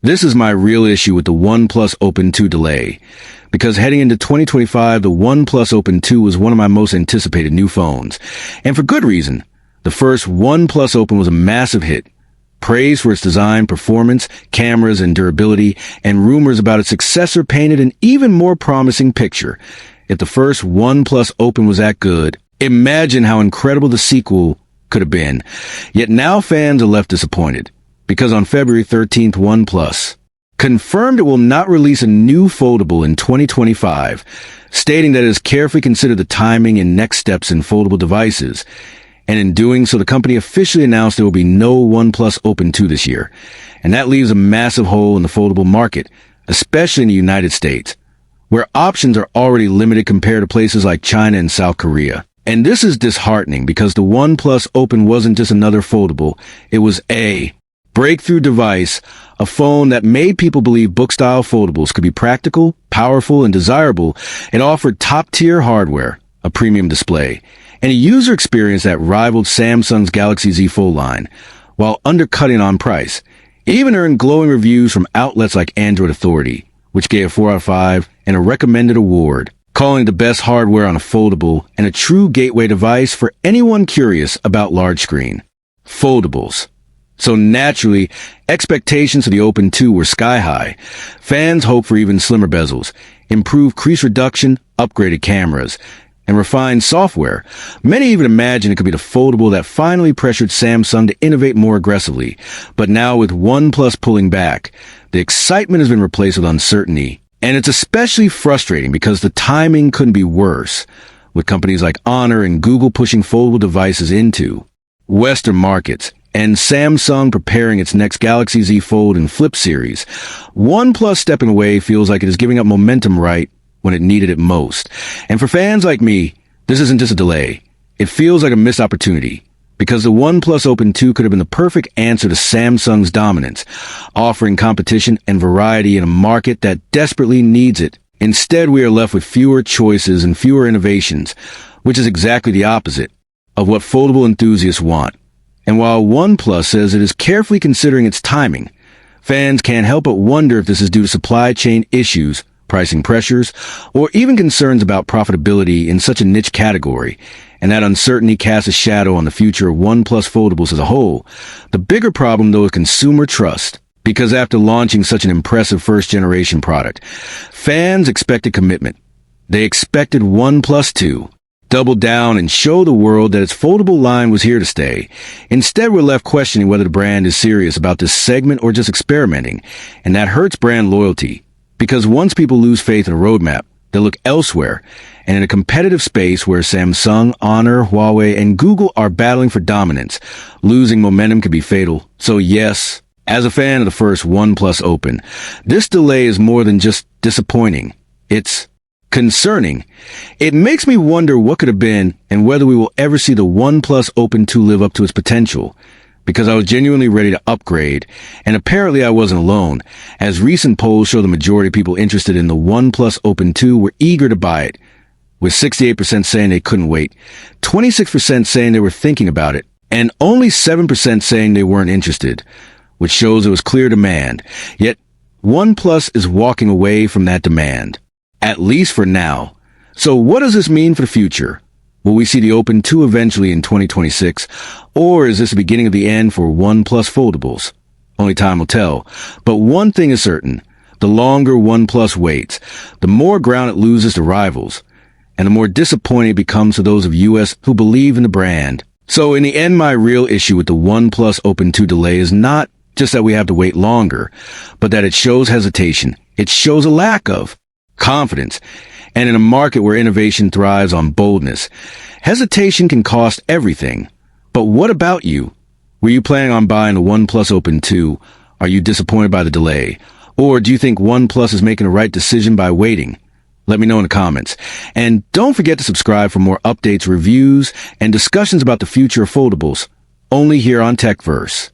This is my real issue with the OnePlus Open 2 delay, because heading into 2025, the OnePlus Open 2 was one of my most anticipated new phones. And for good reason. The first OnePlus Open was a massive hit, praised for its design, performance, cameras, and durability, and rumors about its successor painted an even more promising picture. If the first OnePlus Open was that good, imagine how incredible the sequel could have been. Yet now fans are left disappointed, because on February 13th, OnePlus confirmed it will not release a new foldable in 2025, stating that it has carefully considered the timing and next steps in foldable devices. And in doing so, the company officially announced there will be no OnePlus Open 2 this year. And that leaves a massive hole in the foldable market, especially in the United States, where options are already limited compared to places like China and South Korea. And this is disheartening because the OnePlus Open wasn't just another foldable, it was a breakthrough device, a phone that made people believe book-style foldables could be practical, powerful, and desirable. It offered top-tier hardware, a premium display, and a user experience that rivaled Samsung's Galaxy Z Fold line, while undercutting on price. It even earned glowing reviews from outlets like Android Authority, which gave 4 out of 5, and a recommended award, calling it the best hardware on a foldable and a true gateway device for anyone curious about large screen foldables. So naturally, expectations for the Open 2 were sky high. Fans hoped for even slimmer bezels, improved crease reduction, upgraded cameras, and refined software. Many even imagined it could be the foldable that finally pressured Samsung to innovate more aggressively. But now with OnePlus pulling back, the excitement has been replaced with uncertainty. And it's especially frustrating because the timing couldn't be worse, with companies like Honor and Google pushing foldable devices into Western markets, and Samsung preparing its next Galaxy Z Fold and Flip series. OnePlus stepping away feels like it is giving up momentum right when it needed it most. And for fans like me, this isn't just a delay. It feels like a missed opportunity, because the OnePlus Open 2 could have been the perfect answer to Samsung's dominance, offering competition and variety in a market that desperately needs it. Instead, we are left with fewer choices and fewer innovations, which is exactly the opposite of what foldable enthusiasts want. And while OnePlus says it is carefully considering its timing, fans can't help but wonder if this is due to supply chain issues, pricing pressures, or even concerns about profitability in such a niche category, and that uncertainty casts a shadow on the future of OnePlus foldables as a whole. The bigger problem, though, is consumer trust, because after launching such an impressive first-generation product, fans expected commitment. They expected OnePlus 2 double down and show the world that its foldable line was here to stay. Instead, we're left questioning whether the brand is serious about this segment or just experimenting, and that hurts brand loyalty, because once people lose faith in a roadmap, they look elsewhere, and in a competitive space where Samsung, Honor, Huawei, and Google are battling for dominance, losing momentum could be fatal. So yes, as a fan of the first OnePlus Open, this delay is more than just disappointing. It's concerning. It makes me wonder what could have been and whether we will ever see the OnePlus Open 2 live up to its potential, because I was genuinely ready to upgrade, and apparently I wasn't alone, as recent polls show the majority of people interested in the OnePlus Open 2 were eager to buy it, with 68% saying they couldn't wait, 26% saying they were thinking about it, and only 7% saying they weren't interested, which shows there was clear demand. Yet OnePlus is walking away from that demand, at least for now. So what does this mean for the future? Will we see the Open 2 eventually in 2026, or is this the beginning of the end for OnePlus foldables? Only time will tell. But one thing is certain: the longer OnePlus waits, the more ground it loses to rivals, and the more disappointing it becomes to those of US who believe in the brand. So in the end, my real issue with the OnePlus Open 2 delay is not just that we have to wait longer, but that it shows hesitation. It shows a lack of confidence. And in a market where innovation thrives on boldness, hesitation can cost everything. But what about you? Were you planning on buying the OnePlus Open 2? Are you disappointed by the delay? Or do you think OnePlus is making the right decision by waiting? Let me know in the comments. And don't forget to subscribe for more updates, reviews, and discussions about the future of foldables, only here on TechVerse.